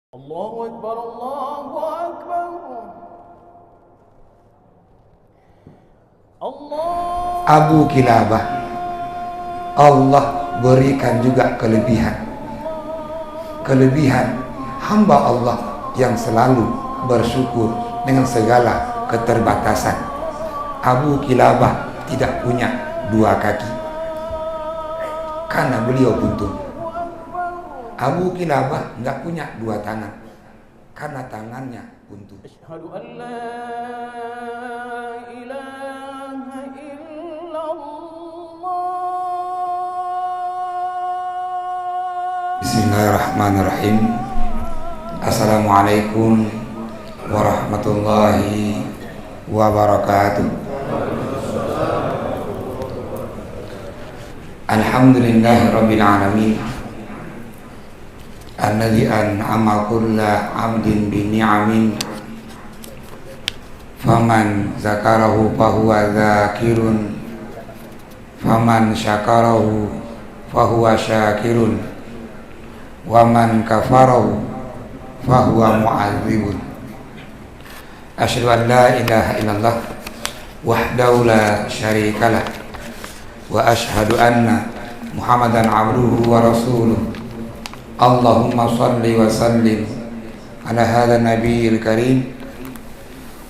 Allahu Akbar, Allahu Akbar. Allah. Abu Kilabah, Allah berikan juga kelebihan hamba Allah yang selalu bersyukur dengan segala keterbatasan. Abu Kilabah tidak punya dua kaki karena beliau buntu. Abu Kilabah nggak punya dua tangan karena tangannya buntu. Asyhadu an la ilaha illallah. Bismillahirrahmanirrahim. Assalamualaikum warahmatullahi wabarakatuh. Alhamdulillahirabbil alamin. Alladzi an'ama kulla 'abdin bi ni'amin faman zakarahu fahuwa dzakirun faman syakarahu fahuwa syakirun wa man kafarahu fahuwa mu'adzibun. Asyhadu an la ilaha illallah wahdahu la syarikalah wa asyhadu anna Muhammadan abduhu wa rasuluh. Allahumma salli wa sallim ala hadha nabiyil karim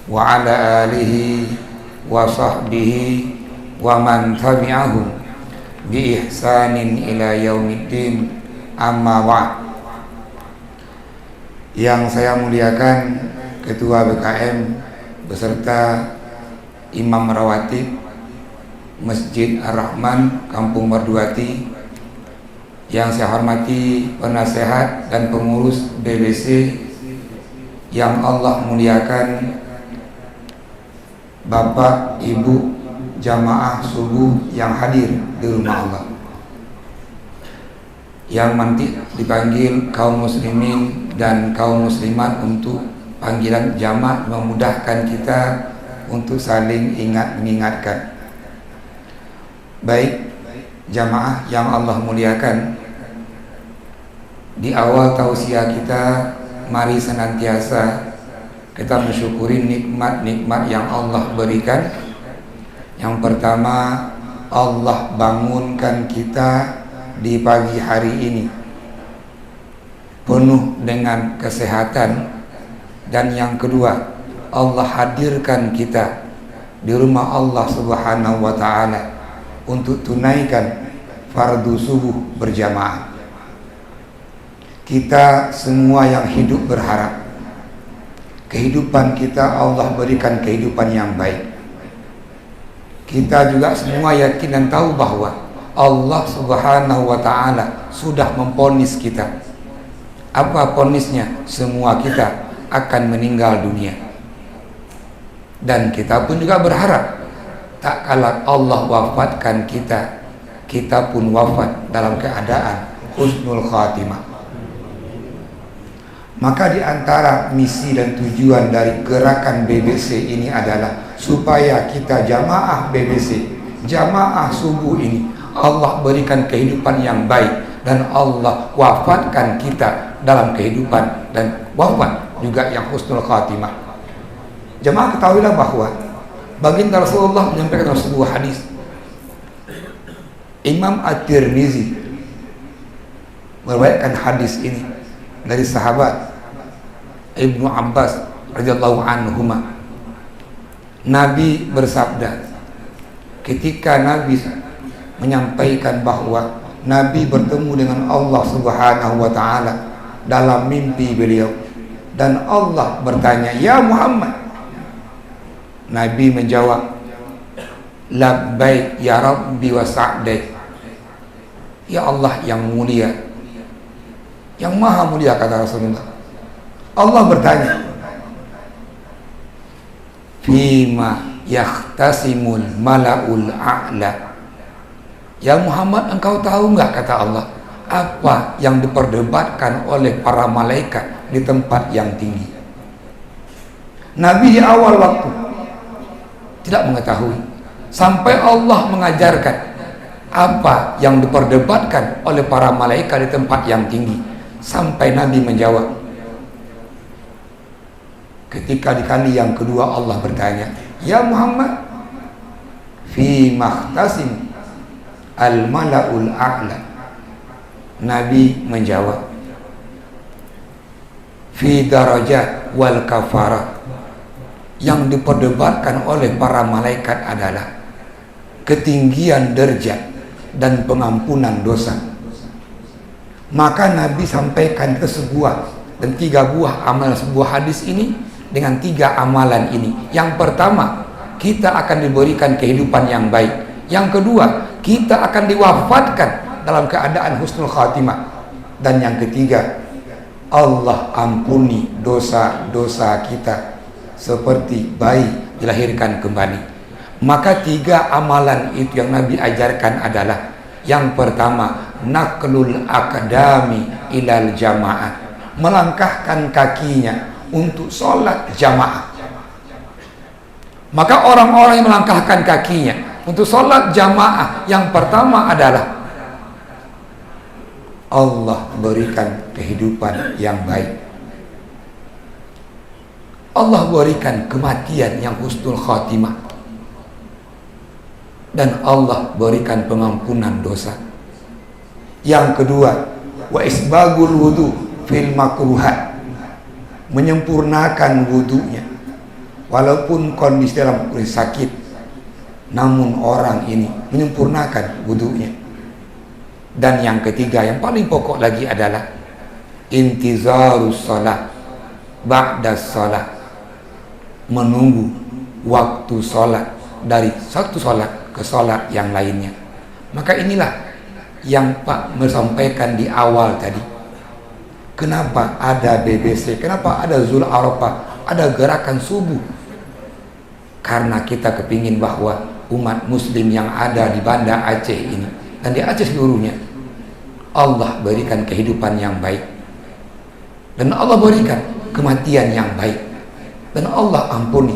wa ala alihi wa sahbihi wa man tabi'ahum bi ihsanin ila yaumiddin, amma ba'd. Yang saya muliakan Ketua BKM beserta Imam Rawatib Masjid Ar-Rahman Kampung Merduati, yang saya hormati penasehat dan pengurus BBC yang Allah muliakan, Bapak, Ibu, jamaah subuh yang hadir di rumah Allah, yang nanti dipanggil kaum muslimin dan kaum muslimat untuk panggilan jamaah, memudahkan kita untuk saling mengingatkan. Baik jamaah yang Allah muliakan, di awal tausiah kita, mari senantiasa kita mensyukuri nikmat-nikmat yang Allah berikan. Yang pertama, Allah bangunkan kita di pagi hari ini penuh dengan kesehatan. Dan yang kedua, Allah hadirkan kita di rumah Allah Subhanahu wa ta'ala untuk tunaikan fardu subuh berjamaah. Kita semua yang hidup berharap kehidupan kita Allah berikan kehidupan yang baik. Kita juga semua yakin dan tahu bahwa Allah Subhanahu wa ta'ala sudah memvonis kita. Apa vonisnya? Semua kita akan meninggal dunia. Dan kita pun juga berharap tak kala Allah wafatkan kita, kita pun wafat dalam keadaan husnul khatimah. Maka di antara misi dan tujuan dari gerakan BBC ini adalah supaya kita jamaah BBC, jamaah subuh ini, Allah berikan kehidupan yang baik dan Allah wafatkan kita dalam kehidupan dan wafat juga yang husnul khatimah. Jamaah ketahuilah bahwa baginda Rasulullah menyampaikan dalam sebuah hadis, Imam At-Tirmizi meriwayatkan hadis ini dari sahabat Ibnu Abbas radhiyallahu anhuma. Nabi bersabda, ketika Nabi menyampaikan bahwa Nabi bertemu dengan Allah Subhanahu wa ta'ala dalam mimpi beliau, dan Allah bertanya, "Ya Muhammad." Nabi menjawab, "Labbaik ya Rabbi wa sa'daik." Ya Allah yang mulia, yang maha mulia, kata Rasulullah. Allah bertanya, "Fima yahtasimul mala'ul a'la." Ya Muhammad, engkau tahu enggak, kata Allah, apa yang diperdebatkan oleh para malaikat di tempat yang tinggi? Nabi di awal waktu tidak mengetahui, sampai Allah mengajarkan apa yang diperdebatkan oleh para malaikat di tempat yang tinggi, sampai Nabi menjawab, Ketika di kali yang kedua Allah bertanya, "Ya Muhammad, fi makhtasim al-mala'ul a'la." Nabi menjawab, "Fi darajat wal kafarat." Yang diperdebatkan oleh para malaikat adalah ketinggian derajat dan pengampunan dosa. Maka Nabi sampaikan ke sebuah dan 3 buah amal sebuah hadis ini dengan 3 amalan ini. Yang pertama, kita akan diberikan kehidupan yang baik. Yang kedua, kita akan diwafatkan dalam keadaan husnul khatimah. Dan yang ketiga, Allah ampuni dosa-dosa kita seperti bayi dilahirkan kembali. Maka 3 amalan itu yang Nabi ajarkan adalah, yang pertama, naqlul aqdami ilal jamaah, melangkahkan kakinya untuk sholat jamaah. Maka orang-orang yang melangkahkan kakinya untuk sholat jamaah, yang pertama adalah Allah berikan kehidupan yang baik, Allah berikan kematian yang husnul khatimah, dan Allah berikan pengampunan dosa. Yang kedua, wa isbagul wudu fil makruhat, menyempurnakan wudunya walaupun kondisi dalam kondisi sakit, namun orang ini menyempurnakan wudunya. Dan yang ketiga, yang paling pokok lagi adalah intizarus shalah ba'da shalah, menunggu waktu sholat dari satu sholat ke sholat yang lainnya. Maka inilah yang Pak menyampaikan di awal tadi. Kenapa ada BBC? Kenapa ada Zul Arafah? Ada gerakan subuh? Karena kita kepingin bahwa umat muslim yang ada di Banda Aceh ini dan di Aceh seluruhnya, Allah berikan kehidupan yang baik, dan Allah berikan kematian yang baik, dan Allah ampuni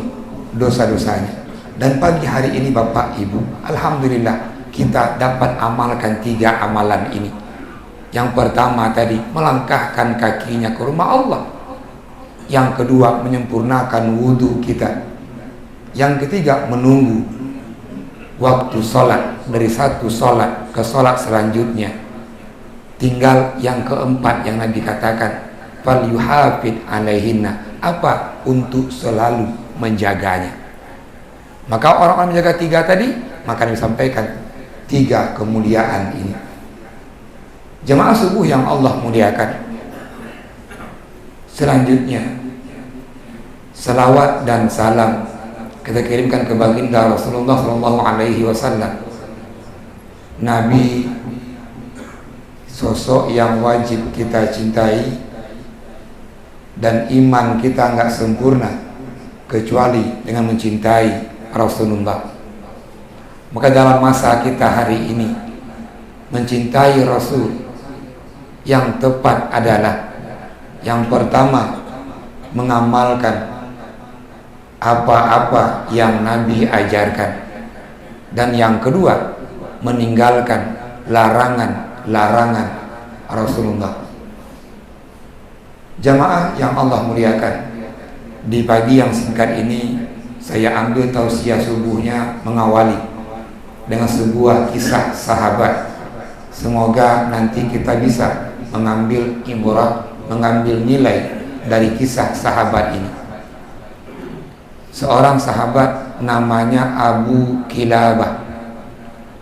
dosa-dosanya. Dan pagi hari ini Bapak Ibu, alhamdulillah kita dapat amalkan 3 amalan ini. Yang pertama tadi, melangkahkan kakinya ke rumah Allah. Yang kedua, menyempurnakan wudhu kita. Yang ketiga, menunggu waktu sholat dari satu sholat ke sholat selanjutnya. Tinggal yang keempat yang Nabi katakan, fal yuhafid alaihinna, apa? Untuk selalu menjaganya. Maka orang-orang menjaga 3 tadi, maka disampaikan 3 kemuliaan ini. Jemaah subuh yang Allah muliakan, selanjutnya salawat dan salam kita kirimkan ke baginda Rasulullah SAW. Nabi, sosok yang wajib kita cintai, dan iman kita nggak sempurna kecuali dengan mencintai Rasulullah. Maka dalam masa kita hari ini, mencintai Rasul yang tepat adalah yang pertama, mengamalkan apa-apa yang Nabi ajarkan, dan yang kedua, meninggalkan larangan-larangan Rasulullah. Jamaah yang Allah muliakan, di pagi yang singkat ini saya ambil tausiah subuhnya mengawali dengan sebuah kisah sahabat. Semoga nanti kita bisa mengambil ibrah, mengambil nilai dari kisah sahabat ini. Seorang sahabat namanya Abu Kilabah.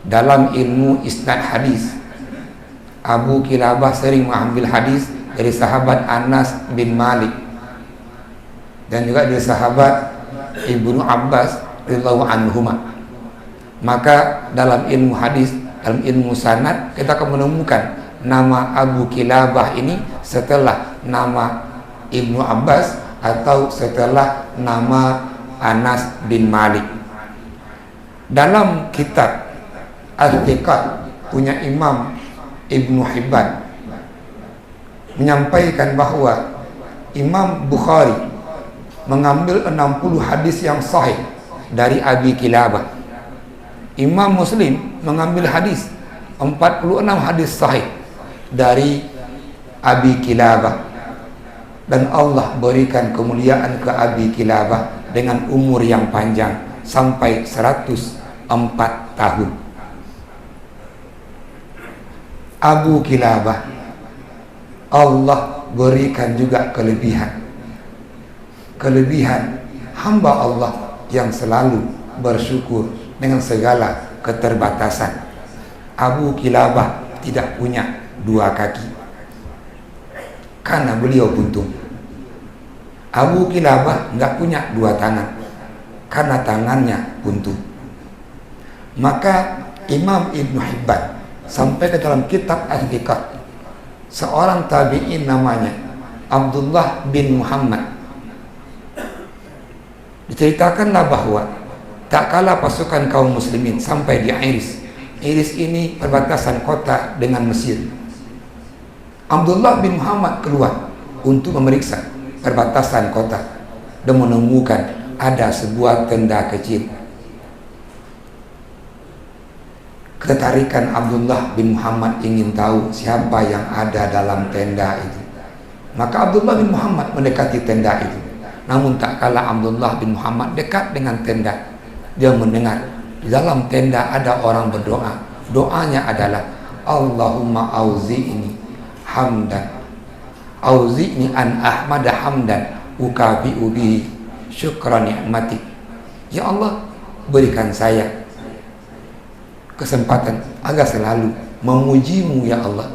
Dalam ilmu isnad hadis, Abu Kilabah sering mengambil hadis dari sahabat Anas bin Malik, dan juga dari sahabat Ibnu Abbas radhiyallahu anhuma. Maka dalam ilmu hadis, dalam ilmu sanad, kita akan menemukan nama Abu Kilabah ini setelah nama Ibnu Abbas atau setelah nama Anas bin Malik. Dalam kitab Al-Thiqat punya Imam Ibnu Hibban menyampaikan bahwa Imam Bukhari mengambil 60 hadis yang sahih dari Abi Kilabah. Imam Muslim mengambil hadis 46 hadis sahih dari Abi Kilabah. Dan Allah berikan kemuliaan ke Abi Kilabah dengan umur yang panjang sampai 104 tahun. Abu Kilabah Allah berikan juga kelebihan hamba Allah yang selalu bersyukur dengan segala keterbatasan. Abu Kilabah tidak punya dua kaki karena beliau buntung. Abu Kilabah nggak punya dua tangan karena tangannya buntu. Maka Imam Ibn Hibban sampai ke dalam kitab Al-Fiqh, seorang tabi'in namanya Abdullah bin Muhammad, diceritakanlah bahwa tak kala pasukan kaum muslimin sampai di Iris. Iris ini perbatasan kota dengan Mesir. Abdullah bin Muhammad keluar untuk memeriksa perbatasan kota dan menemukan ada sebuah tenda kecil. Ketarikan Abdullah bin Muhammad ingin tahu siapa yang ada dalam tenda itu. Maka Abdullah bin Muhammad mendekati tenda itu. Namun tak kala Abdullah bin Muhammad dekat dengan tenda, dia mendengar di dalam tenda ada orang berdoa. Doanya adalah Allahumma auzi'ni hamdan, auzi'ni an ahmada hamdan ukabi'u bihi syukra ni'matik. Ya Allah, berikan saya kesempatan agar selalu memujimu ya Allah.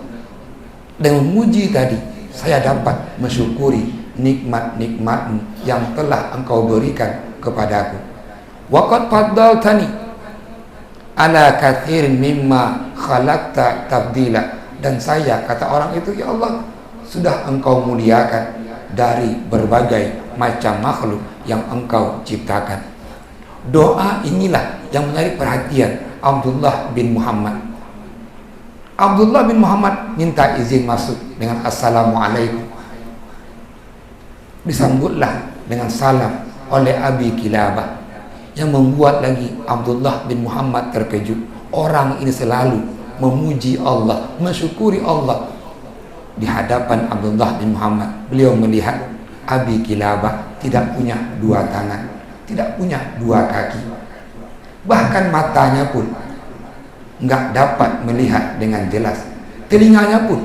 Dengan memuji tadi saya dapat mensyukuri nikmat-nikmatmu yang telah engkau berikan kepadaku. Waqad faddaltani ala kathirin mimma khalaqta tabdila. Dan saya, kata orang itu, ya Allah, sudah engkau muliakan dari berbagai macam makhluk yang engkau ciptakan. Doa inilah yang menarik perhatian Abdullah bin Muhammad. Abdullah bin Muhammad minta izin masuk dengan assalamualaikum. Disambutlah dengan salam oleh Abi Kilabah, yang membuat lagi Abdullah bin Muhammad terkejut. Orang ini selalu memuji Allah, mensyukuri Allah. Di hadapan Abdullah bin Muhammad, beliau melihat Abi Kilabah tidak punya dua tangan, tidak punya dua kaki, bahkan matanya pun nggak dapat melihat dengan jelas, telinganya pun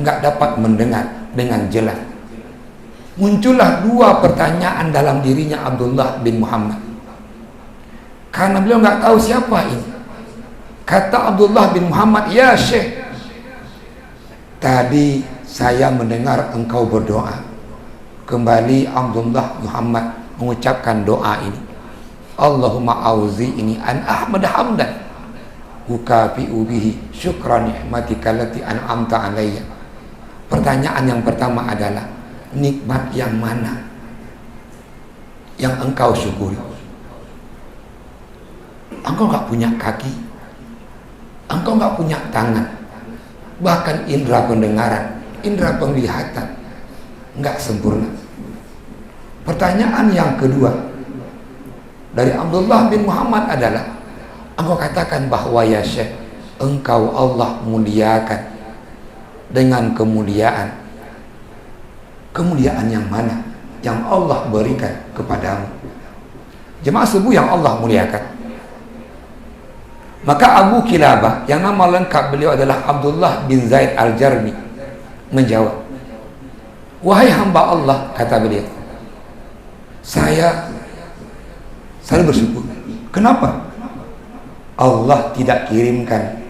nggak dapat mendengar dengan jelas. Muncullah dua pertanyaan dalam dirinya Abdullah bin Muhammad, karena beliau nggak tahu siapa ini. Kata Abdullah bin Muhammad, ya Syekh, tadi saya mendengar engkau berdoa. Kembali Abdullah Muhammad mengucapkan doa ini, Allahumma auzi'ni an ahmad hamdan ukafi'u bihi syukran ni'matika allati an'amta alayya. Pertanyaan yang pertama adalah, nikmat yang mana yang engkau syukuri? Engkau gak punya kaki, engkau gak punya tangan, bahkan indera pendengaran, indera penglihatan gak sempurna. Pertanyaan yang kedua dari Abdullah bin Muhammad adalah, engkau katakan bahwa ya Syekh, engkau Allah muliakan dengan kemuliaan. Kemuliaan yang mana yang Allah berikan kepadamu? Jemaah subuh yang Allah muliakan. Maka Abu Kilabah, yang nama lengkap beliau adalah Abdullah bin Zaid al-Jarmi, menjawab, wahai hamba Allah, kata beliau, saya selalu bersyukur. Kenapa? Allah tidak kirimkan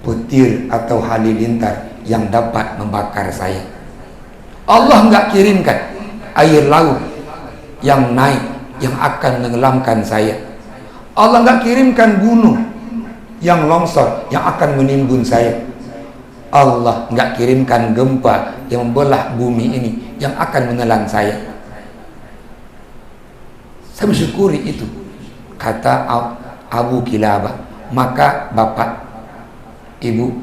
petir atau halilintar yang dapat membakar saya. Allah enggak kirimkan air laut yang naik yang akan menenggelamkan saya. Allah enggak kirimkan gunung yang longsor yang akan menimbun saya. Allah enggak kirimkan gempa yang membelah bumi ini yang akan menelan saya. Saya bersyukuri itu, kata Abu Kilabah. Maka bapak, ibu,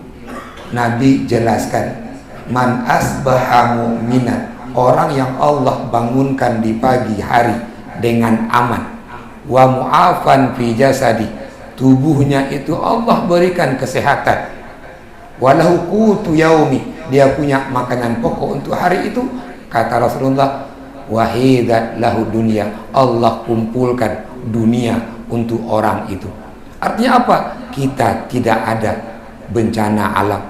Nabi jelaskan, man asbaha mu'minan, orang yang Allah bangunkan di pagi hari dengan aman, wa mu'afan fi jasadi, tubuhnya itu Allah berikan kesehatan, walahu qutu yaumi, dia punya makanan pokok untuk hari itu, Kata Rasulullah, wahidat lahu dunia, Allah kumpulkan dunia untuk orang itu. Artinya apa? Kita tidak ada bencana alam,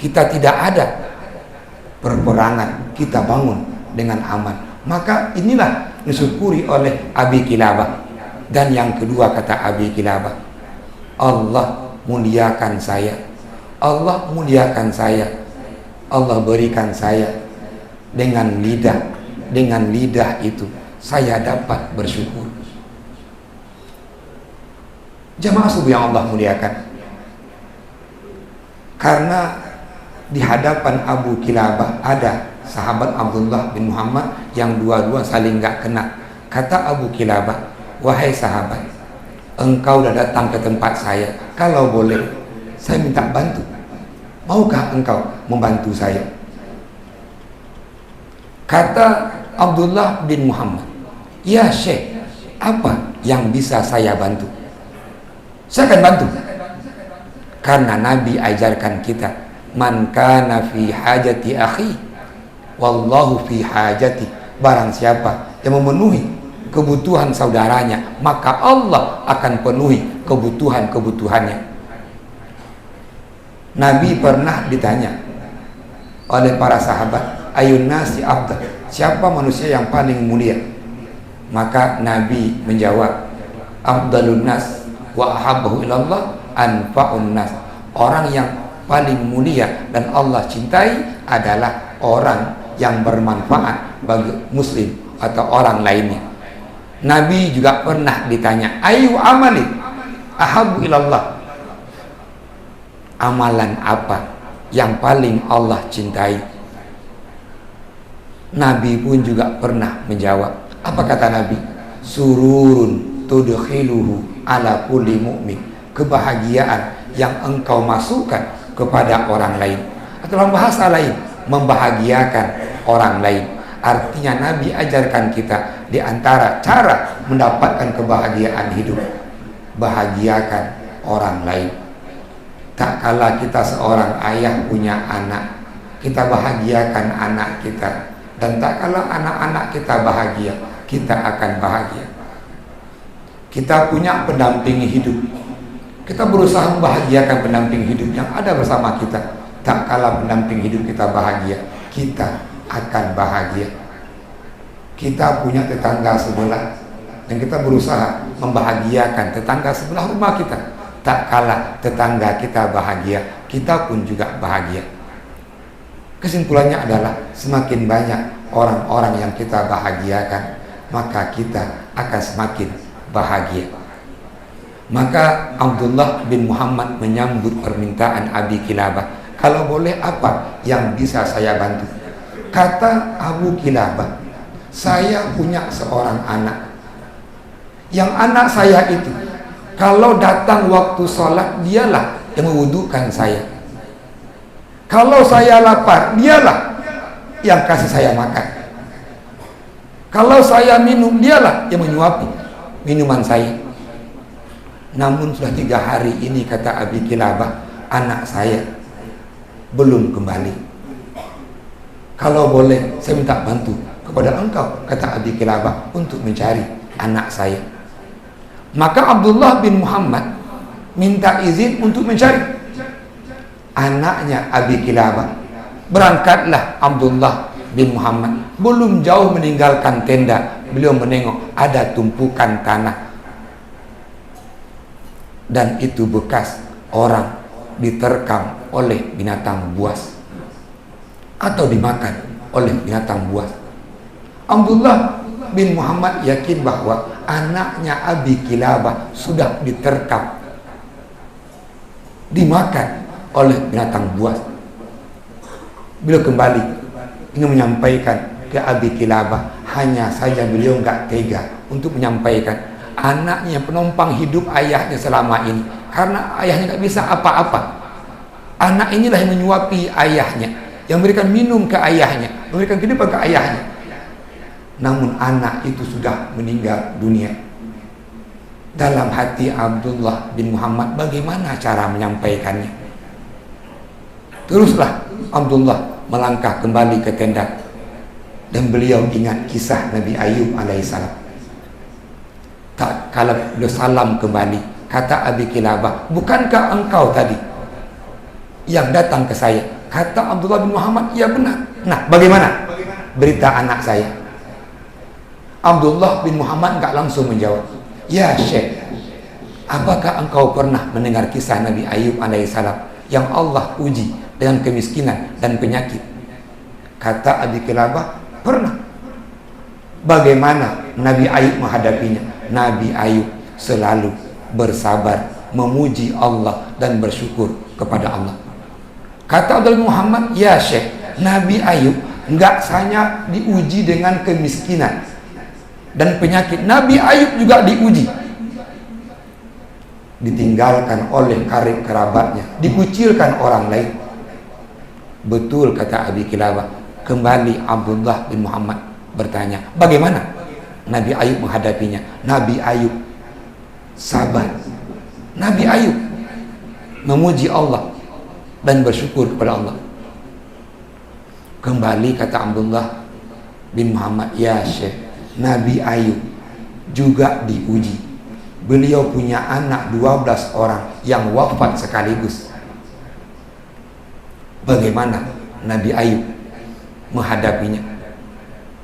kita tidak ada perperangan, kita bangun dengan aman. Maka inilah disyukuri oleh Abi Kilabah. Dan yang kedua kata Abi Kilabah, Allah muliakan saya, Allah muliakan saya, Allah berikan saya dengan lidah. Dengan lidah itu saya dapat bersyukur. Jamaah subuh yang Allah muliakan, karena di hadapan Abu Kilabah ada sahabat Abdullah bin Muhammad yang dua-dua saling gak kena. Kata Abu Kilabah, wahai sahabat, engkau dah datang ke tempat saya, kalau boleh saya minta bantu, maukah engkau membantu saya? Kata Abdullah bin Muhammad, ya Syekh, apa yang bisa saya bantu? Saya akan bantu. Karena Nabi ajarkan kita, man kana fi hajati akhi wallahu fi hajati. Barang siapa yang memenuhi kebutuhan saudaranya, maka Allah akan penuhi kebutuhan-kebutuhannya. Nabi pernah ditanya oleh para sahabat, ayun nasi afdal, siapa manusia yang paling mulia? Maka Nabi menjawab, afdalun nas wa ahabbahu ilallah anfa'un nas. Orang yang paling mulia dan Allah cintai adalah orang yang bermanfaat bagi muslim atau orang lainnya. Nabi juga pernah ditanya, ayu amali ahabbu ilallah, amalan apa yang paling Allah cintai? Nabi pun juga pernah menjawab. Apa kata Nabi? Sururun tudkhiluhu ala kulli mu'min, kebahagiaan yang engkau masukkan kepada orang lain. Atau dalam bahasa lain, membahagiakan orang lain. Artinya Nabi ajarkan kita di antara cara mendapatkan kebahagiaan hidup, bahagiakan orang lain. Tak kala kita seorang ayah punya anak, kita bahagiakan anak kita. Dan tak kala anak-anak kita bahagia, kita akan bahagia. Kita punya pendamping hidup, kita berusaha membahagiakan pendamping hidup yang ada bersama kita. Tak kala pendamping hidup kita bahagia, kita akan bahagia. Kita punya tetangga sebelah, dan kita berusaha membahagiakan tetangga sebelah rumah kita. Tak kala tetangga kita bahagia, kita pun juga bahagia. Kesimpulannya adalah semakin banyak orang-orang yang kita bahagiakan, maka kita akan semakin bahagia. Maka Abdullah bin Muhammad menyambut permintaan Abi Kilabah, kalau boleh apa yang bisa saya bantu? Kata Abu Kilabah, saya punya seorang anak, yang anak saya itu kalau datang waktu sholat, dialah yang mewudukan saya. Kalau saya lapar, dialah yang kasih saya makan. Kalau saya minum, dialah yang menyuapi minuman saya. Namun sudah 3 hari ini, kata Abi Kilabah, anak saya belum kembali. Kalau boleh saya minta bantu kepada engkau, kata Abi Kilabah, untuk mencari anak saya. Maka Abdullah bin Muhammad minta izin untuk mencari anaknya Abi Kilabah. Berangkatlah Abdullah bin Muhammad. Belum jauh meninggalkan tenda, beliau menengok ada tumpukan tanah, dan itu bekas orang diterkam oleh binatang buas atau dimakan oleh binatang buas. Abdullah bin Muhammad yakin bahwa anaknya Abi Kilabah sudah diterkam, dimakan oleh binatang buas. Beliau kembali ingin menyampaikan ke Abi Kilabah, hanya saja beliau enggak tega untuk menyampaikan anaknya penumpang hidup ayahnya selama ini, karena ayahnya enggak bisa apa-apa. Anak inilah yang menyuapi ayahnya, yang memberikan minum ke ayahnya, memberikan kehidupan ke ayahnya. Namun anak itu sudah meninggal dunia. Dalam hati Abdullah bin Muhammad, bagaimana cara menyampaikannya? Teruslah Abdullah melangkah kembali ke tenda. Dan beliau ingat kisah Nabi Ayub alaihissalam. Tak kala beliau salam kembali, kata Abi Kilabah, bukankah engkau tadi yang datang ke saya? Kata Abdullah bin Muhammad, ya benar. Nah, bagaimana berita anak saya? Abdullah bin Muhammad enggak langsung menjawab, ya Syekh, apakah engkau pernah mendengar kisah Nabi Ayub alaihissalam yang Allah uji dengan kemiskinan dan penyakit? Kata Abi Kilabah, pernah. Bagaimana Nabi Ayub menghadapinya? Nabi Ayub selalu bersabar, memuji Allah dan bersyukur kepada Allah. Kata Abdul Muhammad, ya Syekh, Nabi Ayub enggak hanya diuji dengan kemiskinan dan penyakit. Nabi Ayub juga diuji, ditinggalkan oleh karib kerabatnya, dikucilkan orang lain. Betul kata Abi Kilabah. Kembali Abdullah bin Muhammad bertanya, bagaimana Nabi Ayub menghadapinya? Nabi Ayub sabar. Nabi Ayub memuji Allah dan bersyukur kepada Allah. Kembali kata Abdullah bin Muhammad, ya Syekh, Nabi Ayub juga diuji. Beliau punya anak 12 orang yang wafat sekaligus. Bagaimana Nabi Ayub menghadapinya?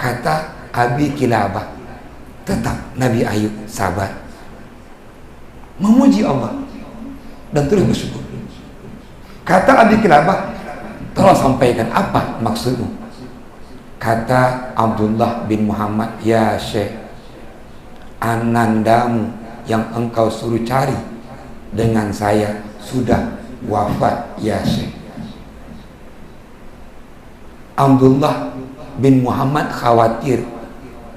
Kata Abi Kilabah, tetap Nabi Ayub sabar, memuji Allah dan terus bersyukur. Kata Abi Kilabah, tolong sampaikan apa maksudmu? Kata Abdullah bin Muhammad, ya Syekh, anandamu yang engkau suruh cari dengan saya sudah wafat, ya Syekh. Abdullah bin Muhammad khawatir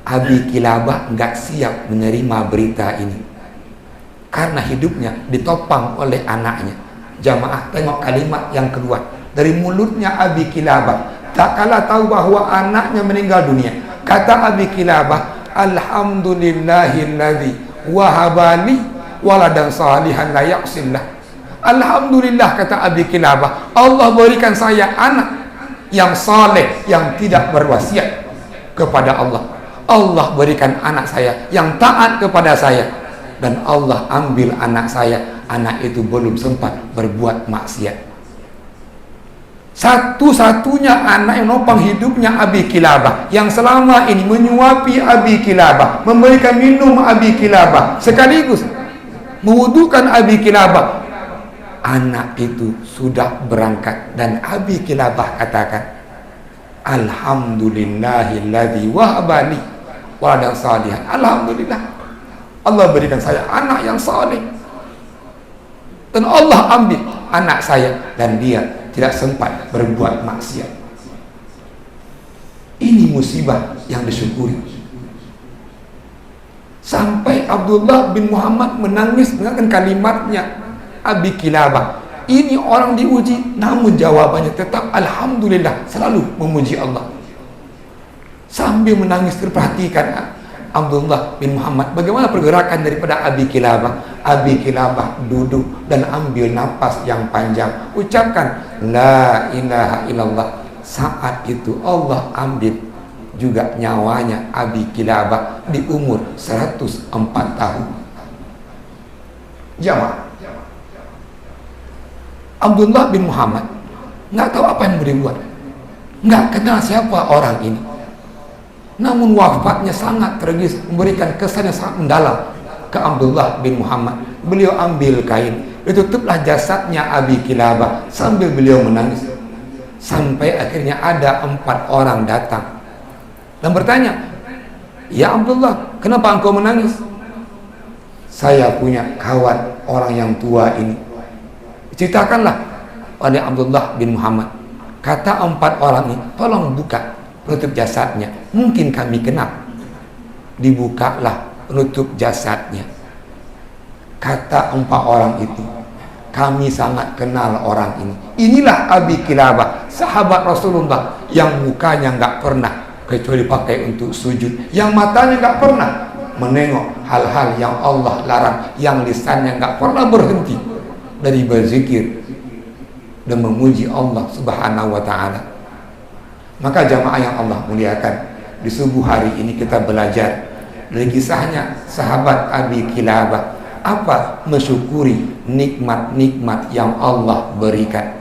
Abi Kilabah enggak siap menerima berita ini karena hidupnya ditopang oleh anaknya. Jamaah, tengok kalimat yang keluar dari mulutnya Abi Kilabah tak kala tahu bahwa anaknya meninggal dunia. Kata Abi Kilabah, alhamdulillahilladzi wahabali waladan salihan la yaqsillah. Alhamdulillah, kata Abi Kilabah, Allah berikan saya anak yang saleh, yang tidak berwasiat kepada Allah. Allah berikan anak saya yang taat kepada saya, dan Allah ambil anak saya. Anak itu belum sempat berbuat maksiat. Satu-satunya anak yang nopang hidupnya Abi Kilabah, yang selama ini menyuapi Abi Kilabah, memberikan minum Abi Kilabah, sekaligus mewudukan Abi Kilabah. Anak itu sudah berangkat, dan Abi Kilabah katakan, alhamdulillahilladzi wahabali waladan salihan. Alhamdulillah, Allah berikan saya anak yang saleh, dan Allah ambil anak saya, dan dia tidak sempat berbuat maksiat. Ini musibah yang disyukuri. Sampai Abdullah bin Muhammad menangis dengan kalimatnya Abi Kilabah, ini orang diuji, namun jawabannya tetap alhamdulillah, selalu memuji Allah. Sambil menangis, terperhatikan Abdullah bin Muhammad bagaimana pergerakan daripada Abi Kilabah. Abi Kilabah duduk dan ambil napas yang panjang, ucapkan la ilaha illallah. Saat itu Allah ambil juga nyawanya Abi Kilabah di umur 104 tahun. Jamaah, Abdullah bin Muhammad nggak tahu apa yang mau dibuat, nggak kenal siapa orang ini, namun wafatnya sangat tragis, memberikan kesan yang sangat mendalam ke Abdullah bin Muhammad. Beliau ambil kain, ditutuplah jasadnya Abi Kilabah sambil beliau menangis, sampai akhirnya ada 4 orang datang dan bertanya, ya Abdullah, kenapa engkau menangis? Saya punya kawan orang yang tua ini. Ceritakanlah oleh Abdullah bin Muhammad. Kata 4 orang ini, tolong buka penutup jasadnya, mungkin kami kenal. Dibukalah penutup jasadnya. Kata 4 orang itu, kami sangat kenal orang ini. Inilah Abi Kilabah, sahabat Rasulullah, yang mukanya nggak pernah kecuali pakai untuk sujud, yang matanya nggak pernah menengok hal-hal yang Allah larang, yang lisannya nggak pernah berhenti dari berzikir dan memuji Allah Subhanahu wa ta'ala. Maka jamaah yang Allah muliakan, di subuh hari ini kita belajar dari kisahnya sahabat Abi Kilabah. Apa? Mensyukuri nikmat-nikmat yang Allah berikan.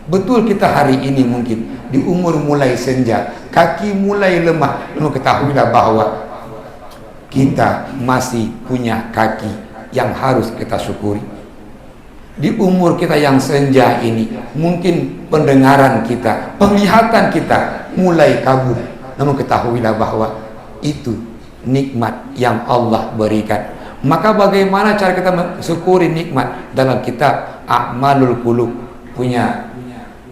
Betul kita hari ini mungkin di umur mulai senja, kaki mulai lemah, lalu ketahuilah bahwa kita masih punya kaki yang harus kita syukuri. Di umur kita yang senja ini, mungkin pendengaran kita, penglihatan kita mulai kabur. Namun ketahuilah bahwa itu nikmat yang Allah berikan. Maka bagaimana cara kita mensyukuri nikmat? Dalam kitab A'malul Qulub punya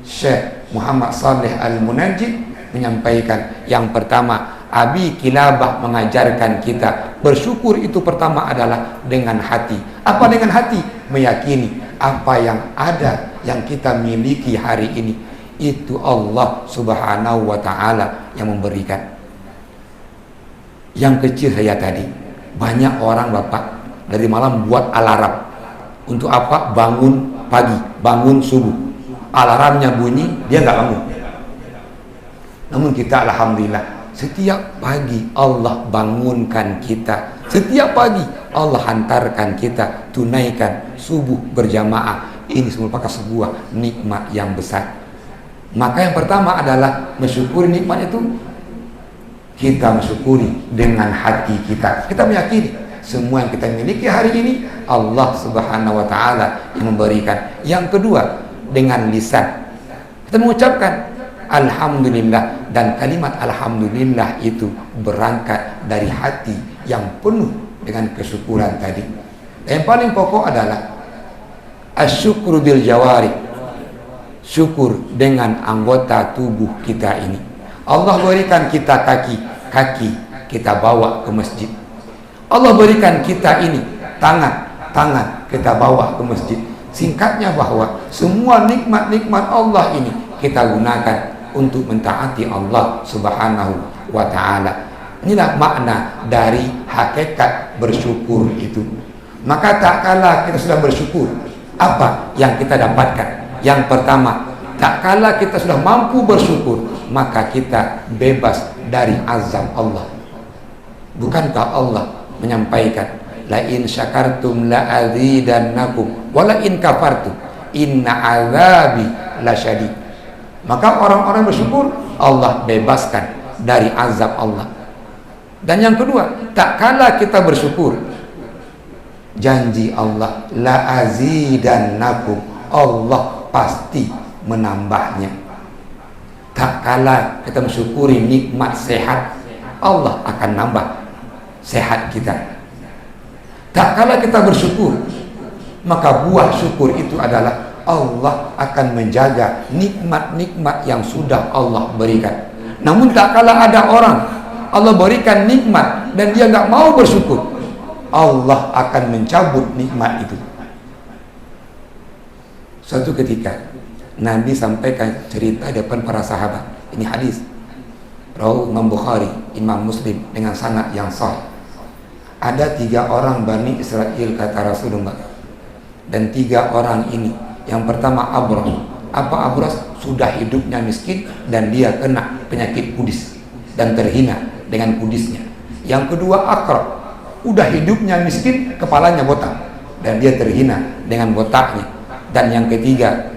Syekh Muhammad Saleh Al-Munajjid menyampaikan, yang pertama, Abi Kilabah mengajarkan kita bersyukur itu pertama adalah dengan hati. Apa dengan hati? Meyakini apa yang ada, yang kita miliki hari ini, itu Allah Subhanahu wa Ta'ala yang memberikan. Yang kecil saya tadi, banyak orang Bapak dari malam buat alarm. Untuk apa? Bangun pagi, bangun subuh. Alarmnya bunyi, dia nggak bangun. Namun kita alhamdulillah, setiap pagi Allah bangunkan kita. Setiap pagi Allah hantarkan kita tunaikan subuh berjamaah. Ini merupakan sebuah nikmat yang besar. Maka yang pertama adalah mensyukuri nikmat itu. Kita mensyukuri dengan hati kita. Kita meyakini semua yang kita miliki hari ini Allah Subhanahu wa Ta'ala yang memberikan. Yang kedua, dengan lisan kita mengucapkan Alhamdulillah, dan kalimat Alhamdulillah itu berangkat dari hati yang penuh dengan kesyukuran tadi. Yang paling pokok adalah asyukru bil jawari, syukur dengan anggota tubuh kita ini. Allah berikan kita kaki kita bawa ke masjid. Allah berikan kita ini tangan kita bawa ke masjid. Singkatnya bahwa semua nikmat-nikmat Allah ini kita gunakan untuk mentaati Allah Subhanahu wa Ta'ala. Inilah makna dari hakikat bersyukur itu. Maka tak kala kita sudah bersyukur, apa yang kita dapatkan? Yang pertama, tak kala kita sudah mampu bersyukur, maka kita bebas dari azab Allah. Bukankah Allah menyampaikan, la in syakartum la azidannakum wa la in kafartum inna azabi lasyadid. Maka orang-orang bersyukur, Allah bebaskan dari azab Allah. Dan yang kedua, tak kala kita bersyukur, janji Allah, la azidannakum, Allah pasti menambahnya. Tak kala kita mensyukuri nikmat sehat, Allah akan nambah sehat kita. Tak kala kita bersyukur, maka buah syukur itu adalah Allah akan menjaga nikmat-nikmat yang sudah Allah berikan. Namun tak kala ada orang Allah berikan nikmat dan dia nggak mau bersyukur, Allah akan mencabut nikmat itu. Suatu ketika Nabi sampaikan cerita depan para sahabat. Ini hadis rawi Imam Bukhari, Imam Muslim dengan sanad yang sahih. Ada 3 orang Bani Israel kata Rasulullah, dan 3 orang ini, yang pertama Abras. Apa Abras? Sudah hidupnya miskin dan dia kena penyakit kudis dan terhina dengan kudisnya. Yang kedua Akrab, udah hidupnya miskin, kepalanya botak dan dia terhina dengan botaknya. Dan yang ketiga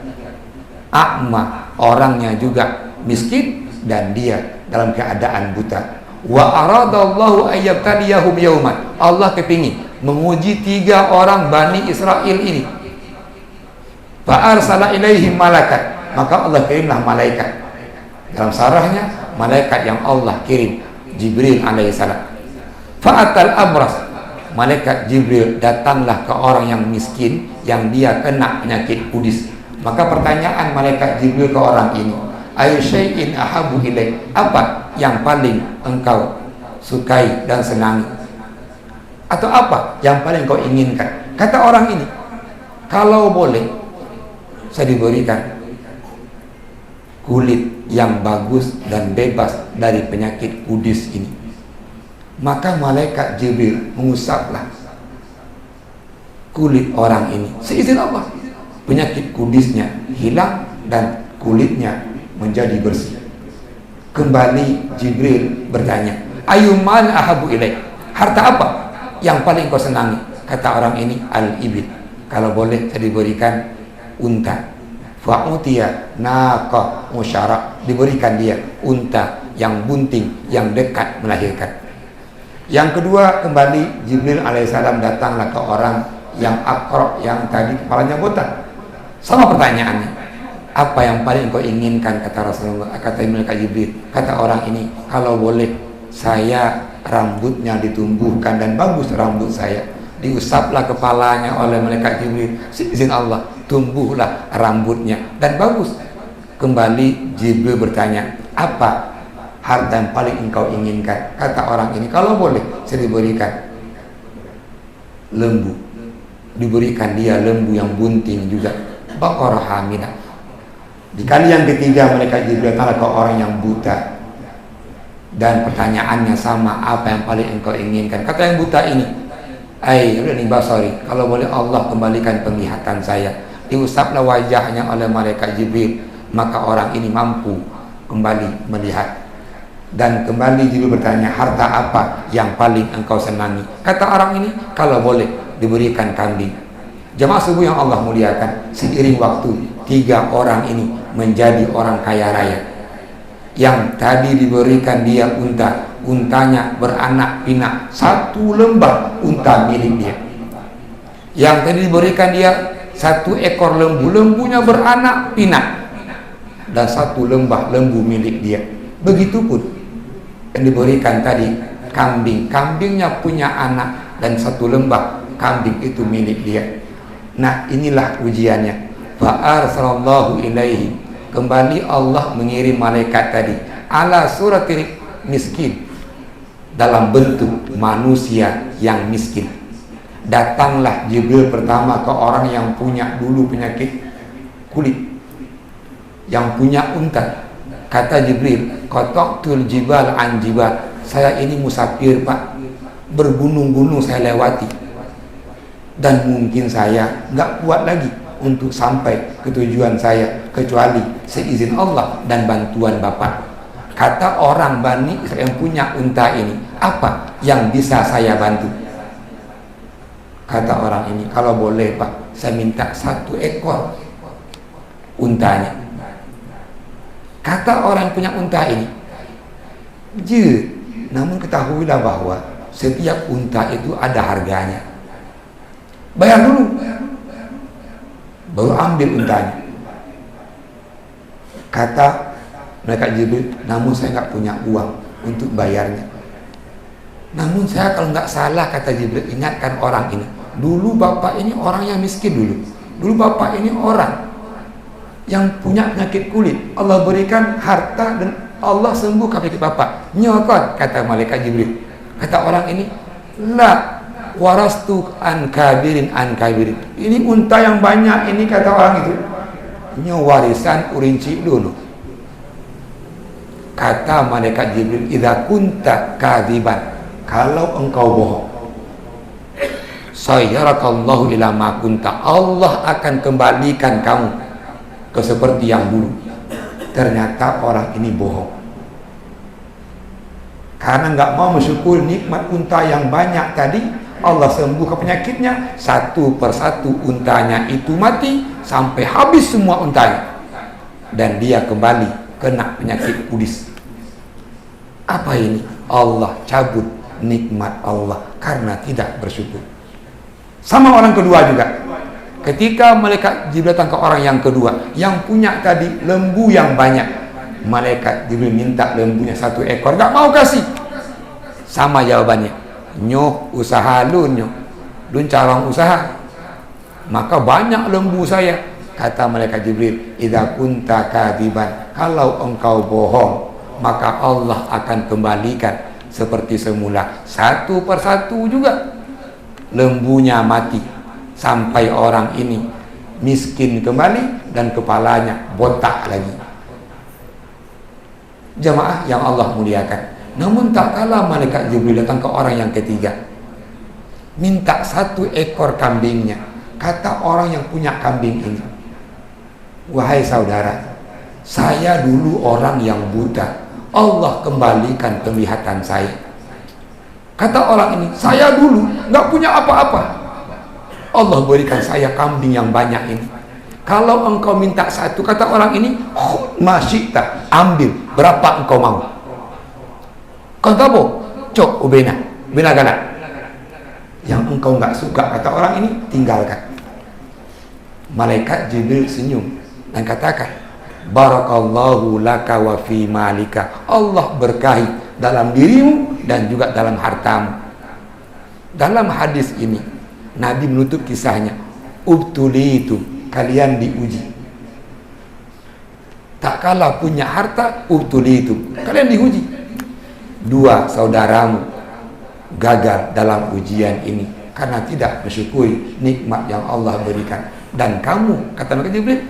A'ma, orangnya juga miskin dan dia dalam keadaan buta. Wa aradallahu ayyabtaliyahum yauman, Allah kepingin menguji 3 orang Bani Israel ini. Fa arsala ilaihim malakat, maka Allah kirimlah malaikat. Dalam sarahnya malaikat yang Allah kirim, Jibril alaihissalam. Fa'atal abras, malaikat Jibril datanglah ke orang yang miskin yang dia kena penyakit kudis. Maka pertanyaan malaikat Jibril ke orang ini, ayu syai'in ahabu ilaik, apa yang paling engkau sukai dan senangi, atau apa yang paling kau inginkan? Kata orang ini, kalau boleh saya diberikan kulit yang bagus dan bebas dari penyakit kudis ini. Maka malaikat Jibril mengusaplah kulit orang ini. Seizin Allah, penyakit kudisnya hilang dan kulitnya menjadi bersih. Kembali Jibril bertanya, ayyumal ahabu ilaik, harta apa yang paling kau senangi? Kata orang ini, al-ibil, kalau boleh saya diberikan unta. Fa'utiya naqah musyara, diberikan dia unta yang bunting, yang dekat melahirkan. Yang kedua, kembali Jibril alaihissalam datanglah ke orang yang akrab, yang tadi kepalanya botak. Sama pertanyaannya, apa yang paling kau inginkan? Kata Rasulullah, kata malaikat Jibril, kata orang ini, kalau boleh saya rambutnya ditumbuhkan dan bagus rambut saya. Diusaplah kepalanya oleh malaikat Jibril, izin Allah, tumbuhlah rambutnya dan bagus. Kembali Jibril bertanya, apa harta yang paling engkau inginkan? Kata orang ini, kalau boleh saya diberikan lembu. Diberikan dia lembu yang bunting juga, Baqarah hamilah. Di kali yang ketiga malaikat Jibril datang ke orang yang buta, dan pertanyaannya sama, apa yang paling engkau inginkan? Kata yang buta ini, ini basari, kalau boleh Allah kembalikan penglihatan saya. Diusaplah wajahnya oleh malaikat Jibril, maka orang ini mampu kembali melihat. Dan kembali Jibril bertanya, harta apa yang paling engkau senangi? Kata orang ini, kalau boleh diberikan kambing. Jemaah subuh yang Allah muliakan, seiring waktu 3 orang ini menjadi orang kaya raya. Yang tadi diberikan dia unta, untanya beranak pinak, 1 lembah unta milik dia. Yang tadi diberikan dia 1 ekor lembu, lembunya beranak pinak, dan 1 lembah lembu milik dia. Begitupun yang diberikan tadi kambing, kambingnya punya anak, dan 1 lembah kambing itu milik dia. Nah, inilah ujiannya. Fa'arsalallahu ilaihi, kembali Allah mengirim malaikat tadi ala suratil miskin, dalam bentuk manusia yang miskin. Datanglah Jibril pertama ke orang yang punya dulu penyakit kulit, yang punya unta. Kata Jibril, qata'tul jibal an jibal, saya ini musafir Pak, bergunung-gunung saya lewati, dan mungkin saya nggak kuat lagi untuk sampai ke tujuan saya kecuali seizin Allah dan bantuan Bapak. Kata orang Bani Israel yang punya unta ini, apa yang bisa saya bantu? Kata orang ini, kalau boleh Pak, saya minta 1 ekor untanya. Kata orang punya unta ini, namun ketahuilah bahwa setiap unta itu ada harganya. Bayar dulu, baru ambil untanya. Kata mereka Jibril, namun saya nggak punya uang untuk bayarnya. Namun saya kalau nggak salah, kata Jibril, ingatkan orang ini, dulu bapak ini orang yang miskin dulu bapak ini orang yang punya penyakit kulit, Allah berikan harta dan Allah sembuhkan penyakit bapak. Nyokot, kata malaikat Jibril. Kata orang ini, la warastu an kabirin. Ini unta yang banyak ini, kata orang itu, warisan urinci dulu. Kata malaikat Jibril, idza kunta kadiban, kalau engkau bohong, sayyarakallahu ila ma kunta, Allah akan kembalikan kamu ke seperti yang dulu. Ternyata orang ini bohong, karena nggak mau bersyukur nikmat unta yang banyak tadi. Allah sembuhkan penyakitnya, 1 persatu untanya itu mati sampai habis semua untanya, dan dia kembali kena penyakit kudis. Apa ini? Allah cabut nikmat Allah karena tidak bersyukur. Sama orang kedua juga, ketika malaikat Jibril datang ke orang yang kedua yang punya tadi lembu yang banyak, malaikat Jibril minta lembunya 1 ekor, gak mau kasih. Sama jawabannya, nyoh usaha lun carang usaha, maka banyak lembu saya. Kata malaikat Jibril, idza kunta kadiban, kalau engkau bohong, maka Allah akan kembalikan seperti semula, 1 persatu juga lembunya mati sampai orang ini miskin kembali dan kepalanya botak lagi. Jemaah yang Allah muliakan, namun tak kalah malaikat Jibril datang ke orang yang ketiga, minta 1 ekor kambingnya. Kata orang yang punya kambing ini, wahai saudara, saya dulu orang yang buta, Allah kembalikan penglihatan saya. Kata orang ini, saya dulu nggak punya apa-apa, Allah berikan saya kambing yang banyak ini. Kalau engkau minta satu, kata orang ini, masih tak ambil, berapa engkau mau? Kata apa? Cok ubena, bena galak. Yang engkau nggak suka, kata orang ini, tinggalkan. Malaikat Jibril senyum dan katakan, barakallahu laka wa fi malika. Allah berkahi dalam dirimu dan juga dalam hartamu. Dalam hadis ini Nabi menutup kisahnya, ubtulitu, kalian diuji. Tak kalah punya harta, ubtulitu, kalian diuji. Dua saudaramu gagal dalam ujian ini karena tidak mensyukuri nikmat yang Allah berikan. Dan kamu, kata Nabi Jibril,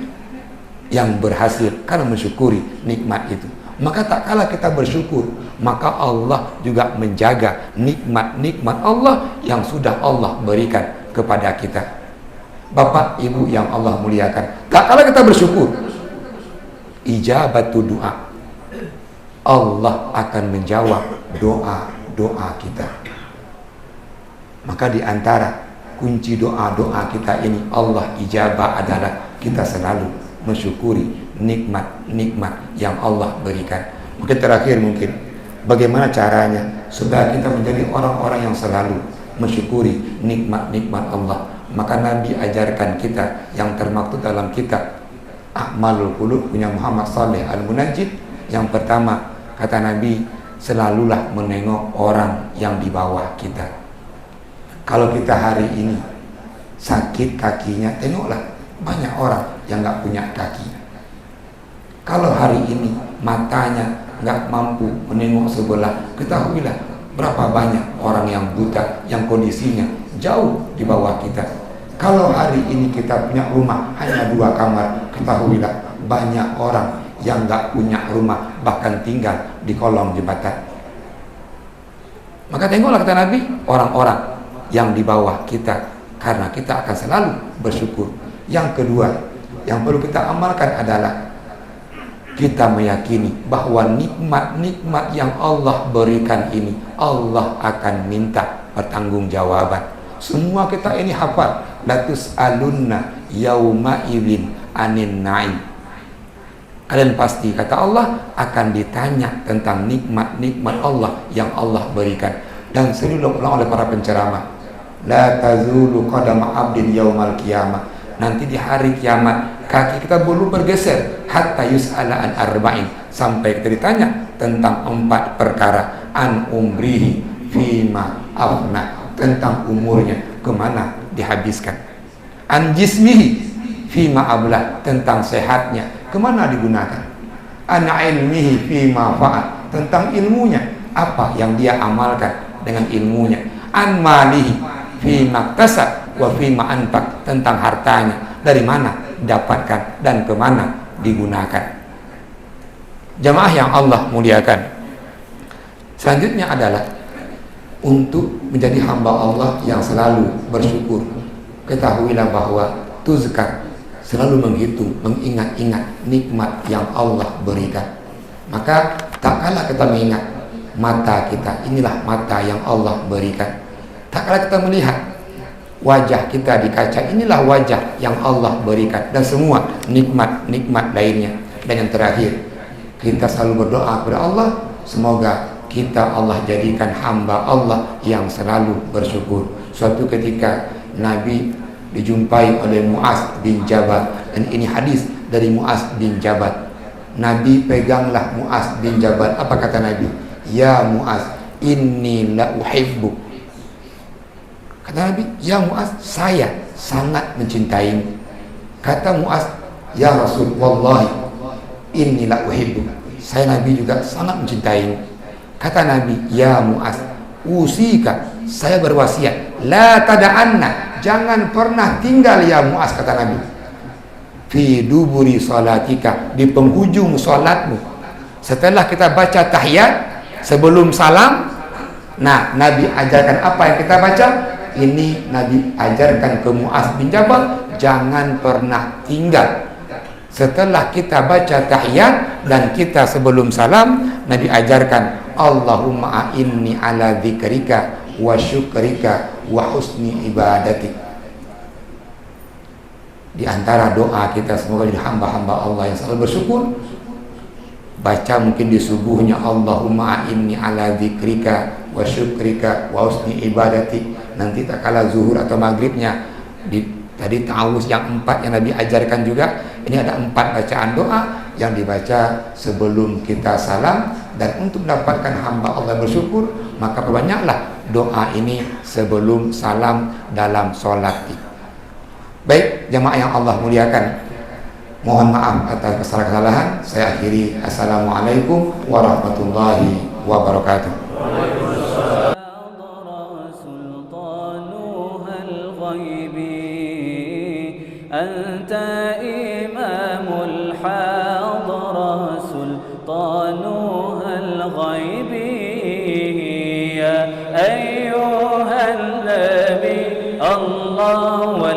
yang berhasil karena mensyukuri nikmat itu. Maka tak kalah kita bersyukur, maka Allah juga menjaga nikmat-nikmat Allah yang sudah Allah berikan kepada kita. Bapak Ibu yang Allah muliakan, tak kalah kita bersyukur, ijabatu doa, Allah akan menjawab doa-doa kita. Maka di antara kunci doa-doa kita ini Allah ijabah adalah kita selalu mensyukuri nikmat-nikmat yang Allah berikan. Mungkin terakhir, bagaimana caranya supaya kita menjadi orang-orang yang selalu mensyukuri nikmat-nikmat Allah. Maka Nabi ajarkan kita yang termaktub dalam kitab A'malul Qulub punya Muhammad Saleh Al-Munajjid. Yang pertama, kata Nabi, selalulah menengok orang yang di bawah kita. Kalau kita hari ini sakit kakinya, tengoklah banyak orang yang nggak punya kaki. Kalau hari ini matanya nggak mampu menengok sebelah, ketahuilah berapa banyak orang yang buta yang kondisinya jauh di bawah kita. Kalau hari ini kita punya rumah hanya 2 kamar, ketahuilah banyak orang yang nggak punya rumah bahkan tinggal di kolong jembatan. Maka tengoklah, kata Nabi, orang-orang yang di bawah kita, karena kita akan selalu bersyukur. Yang kedua yang perlu kita amalkan adalah kita meyakini bahwa nikmat-nikmat yang Allah berikan ini Allah akan minta pertanggungjawaban. Semua kita ini hafal, latus alunna yauma idzin anin naim. Kalian pasti, kata Allah, akan ditanya tentang nikmat-nikmat Allah yang Allah berikan. Dan sering diulang oleh para penceramah, la tazulu qadama abdin yaumal qiyamah. Nanti di hari kiamat kaki kita belum bergeser hatta yus'ala an arba'in, sampai kita ditanya tentang 4 perkara. An umrihi fima afna, tentang umurnya kemana dihabiskan. An jismihi fima ablah, tentang sehatnya kemana digunakan. An ilmihi fima fa'al, tentang ilmunya apa yang dia amalkan dengan ilmunya. An malihi fima tasab wa fima anfaq, tentang hartanya dari mana dapatkan dan kemana digunakan. Jamaah yang Allah muliakan, selanjutnya adalah untuk menjadi hamba Allah yang selalu bersyukur. Ketahuilah bahwa tuzkar, selalu menghitung, mengingat-ingat nikmat yang Allah berikan. Maka tak kalah kita mengingat mata kita, inilah mata yang Allah berikan. Tak kalah kita melihat wajah kita di kaca, inilah wajah yang Allah berikan, dan semua nikmat-nikmat lainnya. Dan yang terakhir, kita selalu berdoa kepada Allah, semoga kita Allah jadikan hamba Allah yang selalu bersyukur. Suatu ketika Nabi dijumpai oleh Muaz bin Jabal, dan ini hadis dari Muaz bin Jabal. Nabi peganglah Muaz bin Jabal. Apa kata Nabi? Ya Muaz, inni la uhibbuk. Kata Nabi, ya Muaz, saya sangat mencintaimu. Kata Muaz, ya Rasul, wallahi inni la uhibbuk, saya Nabi juga sangat mencintaimu. Kata Nabi, ya Muaz, usika, saya berwasiat, la tada'anna, jangan pernah tinggal ya Muaz, kata Nabi, fi duburi salatika, di penghujung salatmu. Setelah kita baca tahiyat, sebelum salam, nah Nabi ajarkan apa yang kita baca. Ini Nabi ajarkan ke Muaz bin Jabal, jangan pernah tinggal Setelah kita baca tahiyat dan kita sebelum salam, Nabi ajarkan Allahumma a'inni ala dzikrika wa syukrika wa husni ibadatik. Di antara doa kita semoga jadi hamba-hamba Allah yang selalu bersyukur, baca mungkin di subuhnya Allahumma a'inni ala dzikrika wa syukrika wa husni ibadatik. Nanti tak kala zuhur atau maghribnya tadi ta'awuz yang 4 yang Nabi ajarkan juga. Ini ada 4 bacaan doa yang dibaca sebelum kita salam. Dan untuk mendapatkan hamba Allah bersyukur, maka perbanyaklah doa ini sebelum salam dalam sholat. Baik jamaah yang Allah muliakan, mohon maaf atas kesalahan. Saya akhiri. Assalamualaikum warahmatullahi wabarakatuh. أنت إمام الحاضرة سلطانها الغيب يا أيها النبي الله